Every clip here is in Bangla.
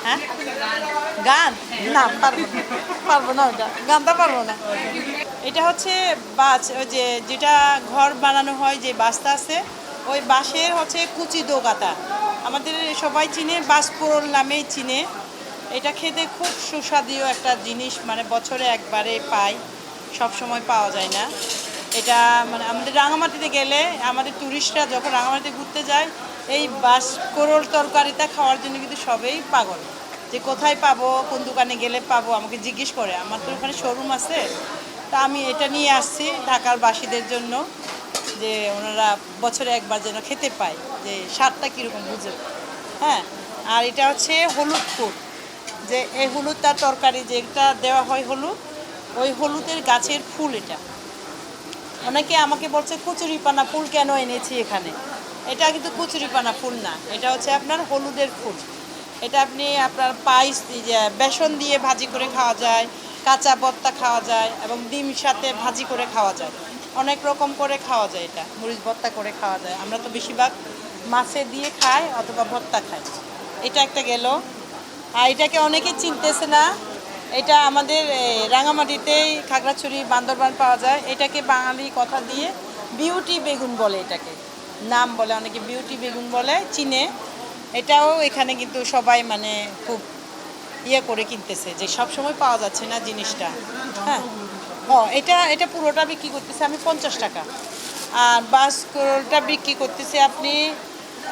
হ্যাঁ, গান না, পারবো না, ওটা গানটা পারবো না। এটা হচ্ছে বাঁশ, ওই যে যেটা ঘর বানানো হয় যে বাঁশটা আছে, ওই বাঁশের হচ্ছে কুচি দোগাতা। আমাদের সবাই চিনে, বাঁশ পোড়ল নামেই চিনে। এটা খেতে খুব সুস্বাদু একটা জিনিস, মানে বছরে একবারে পাই, সব সময় পাওয়া যায় না। এটা মানে আমাদের রাঙামাটিতে গেলে, আমাদের ট্যুরিস্টরা যখন রাঙামাটিতে ঘুরতে যায়, এই বাঁশ কোরল তরকারিটা খাওয়ার জন্য কিন্তু সবাই পাগল, যে কোথায় পাবো, কোন দোকানে গেলে পাবো, আমাকে জিজ্ঞেস করে। আমার তো ওখানে শোরুম আছে, তা আমি এটা নিয়ে আসছি ঢাকার বাসীদের জন্য, যে ওনারা বছরে একবার যেন খেতে পায়, যে স্বাদটা কীরকম বুঝে। হ্যাঁ, আর এটা হচ্ছে হলুদ ফুল, যে এই হলুদটা তরকারি যেটা দেওয়া হয় হলুদ, ওই হলুদের গাছের ফুল এটা। অনেকে আমাকে বলছে কচুরিপানা ফুল কেন এনেছি এখানে। এটা কিন্তু কচুরিপানা ফুল না, এটা হচ্ছে আপনার হলুদের ফুল। এটা আপনি আপনার পায়েস দিয়ে, বেসন দিয়ে ভাজি করে খাওয়া যায়, কাঁচা ভর্তা খাওয়া যায়, এবং ডিম সাথে ভাজি করে খাওয়া যায়, অনেক রকম করে খাওয়া যায়। এটা মরিচ ভর্তা করে খাওয়া যায়। আমরা তো বেশিরভাগ মাছে দিয়ে খাই অথবা ভর্তা খাই। এটা একটা গেল। আর এটাকে অনেকে চিনতেছে না, এটা আমাদের রাঙামাটিতেই, খাগড়াছড়ি, বান্দরবান পাওয়া যায়। এটাকে বাঙালি কথা দিয়ে বিউটি বেগুন বলে, এটাকে নাম বলে অনেকে, বিউটি বেগুন বলে চিনে। এটাও এখানে কিন্তু সবাই মানে খুব ইয়ে করে কিনতেছে, যে সব সময় পাওয়া যাচ্ছে না জিনিসটা। হ্যাঁ, এটা এটা পুরোটা বিক্রি করতেছে আমি 50 টাকা, আর বাসকোলটা বিক্রি করতেছে আপনি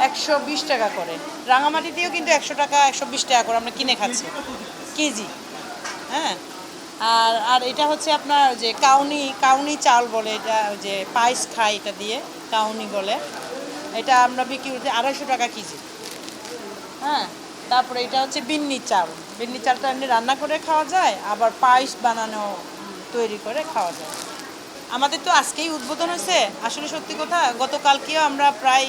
120 টাকা করে। রাঙামাটিতেও কিন্তু 100 টাকা, 120 টাকা করে আমরা কিনে খাচ্ছি কেজি। হ্যাঁ, আর আর এটা হচ্ছে আপনার যে কাউনি, কাউনি চাল বলে, এটা যে পায়েস খাই এটা দিয়ে, কাউনি বলে। এটা আমরা বিক্রি করতে 250 টাকা কেজি। হ্যাঁ, তারপরে এটা হচ্ছে বিন্নি চাল। বিন্নি চালটা এমনি রান্না করে খাওয়া যায়, আবার পায়েস বানানো, তৈরি করে খাওয়া যায়। আমাদের তো আজকেই উদ্বোধন হয়েছে, আসলে সত্যি কথা গতকালকেও আমরা প্রায়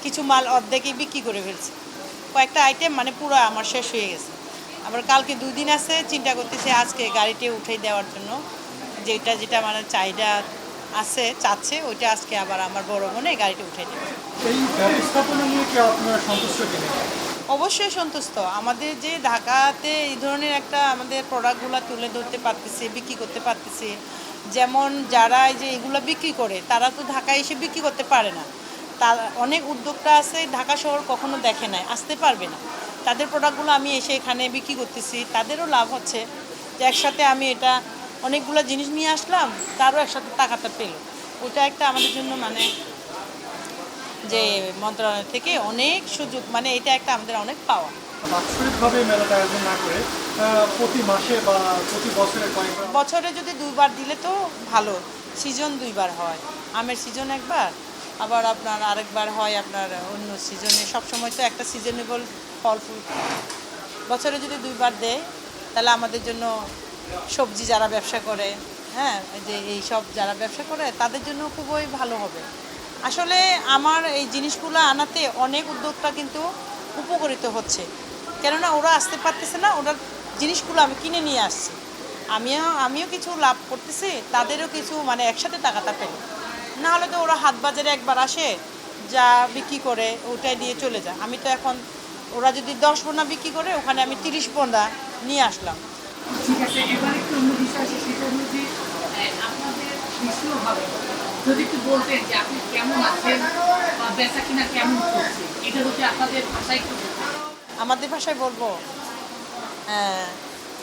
কিছু মাল অর্ধেকই বিক্রি করে ফেলছি। কয়েকটা আইটেম মানে পুরো আমার শেষ হয়ে গেছে। আবার কালকে 2 দিন আছে, চিন্তা করতেছি আজকে গাড়িতে উঠে দেওয়ার জন্য, যেটা যেটা মানে চাহিদা আছে, চাচ্ছে, ওইটা আজকে আবার আমার বড় বোনে গাড়িতে উঠে দেবে। এই ব্যবস্থাপনা নিয়ে কি আপনারা সন্তুষ্ট কিনা? অবশ্যই সন্তুষ্ট। আমাদের যে ঢাকাতে এই ধরনের একটা আমাদের প্রোডাক্টগুলো তুলে ধরতে পারতেছি, বিক্রি করতে পারতেছি। যেমন যারা এই যে এগুলো বিক্রি করে, তারা তো ঢাকায় এসে বিক্রি করতে পারে না। তার অনেক উদ্যোক্তা আছে, ঢাকা শহর কখনো দেখে নাই, আসতে পারবে না। তাদের প্রোডাক্টগুলো আমি এসে এখানে বিক্রি করতেছি, তাদেরও লাভ হচ্ছে, যে একসাথে আমি এটা অনেকগুলো জিনিস নিয়ে আসলাম, তারও একসাথে টাকাটা পেল। ওটা একটা আমাদের জন্য মানে, যে মন্ত্রণালয় থেকে অনেক সুযোগ, মানে এটা একটা আমাদের অনেক পাওয়া। বাৎসরিকভাবে মেলাটা আয়োজন না করে প্রতি মাসে বা প্রতি বছরে কয়েকবার? বছরে যদি 2বার দিলে তো ভালো। সিজন 2বার হয়, আমের সিজন একবার, আবার আপনার আরেকবার হয় আপনার অন্য সিজনে। সবসময় তো একটা সিজনেবল ফল ফুল, বছরে যদি 2বার দেয়, তাহলে আমাদের জন্য, সবজি যারা ব্যবসা করে, হ্যাঁ, এই যে এই সব যারা ব্যবসা করে, তাদের জন্য খুবই ভালো হবে। আসলে আমার এই জিনিসগুলো আনাতে অনেক উদ্যোক্তা কিন্তু উপকৃত হচ্ছে, কেননা ওরা আসতে পারতেছে না, ওরা জিনিসগুলো আমি কিনে নিয়ে আসছি, আমিও কিছু লাভ করতেছি, তাদেরও কিছু মানে একসাথে টাকাটা পেল। না হলে তো ওরা হাট বাজারে একবার আসে, যা বিক্রি করে ওটাই দিয়ে চলে যায়। আমি তো এখন, ওরা যদি 10 বোনা বিক্রি করে, ওখানে আমি 30 বোনা নিয়ে আসলাম। ঠিক আছে, এবার একটু অন্য বিষয় আছে, সেটা হলো যে আপনাদের দেশীয়ভাবে যদি একটু বলতেন যে আপনি কেমন আছেন বা বেচা কিনা কেমন করছে, এটা যদি আপনাদের ভাষায় একটু বলতেন। আমাদের ভাষায় বলবো,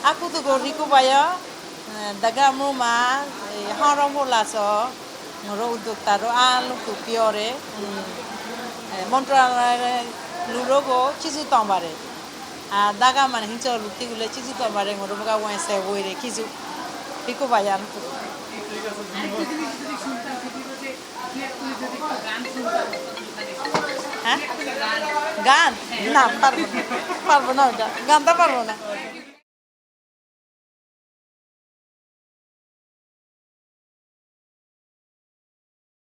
aku tuh goriku baya daga muma harong laso ngoro uduk taro alu tu piore মন্ত্রণালয়ে লুরোগো চিজু তম্বারে আর দাগা মানে হিংচ লুটি গুলে চিজু তম্বারে ngoro boga ওয়াইসে বইরে কিজু পিকো বায়ান তো। আরেকটা জিনিস যদি শুনতাম, সেটি হলো যে দু এক করে যদি একটু গান শুনতাম হ্যাঁ, একটা গান। গান না, পারবো না, পারবো না, ওটা গানটা পারবো না।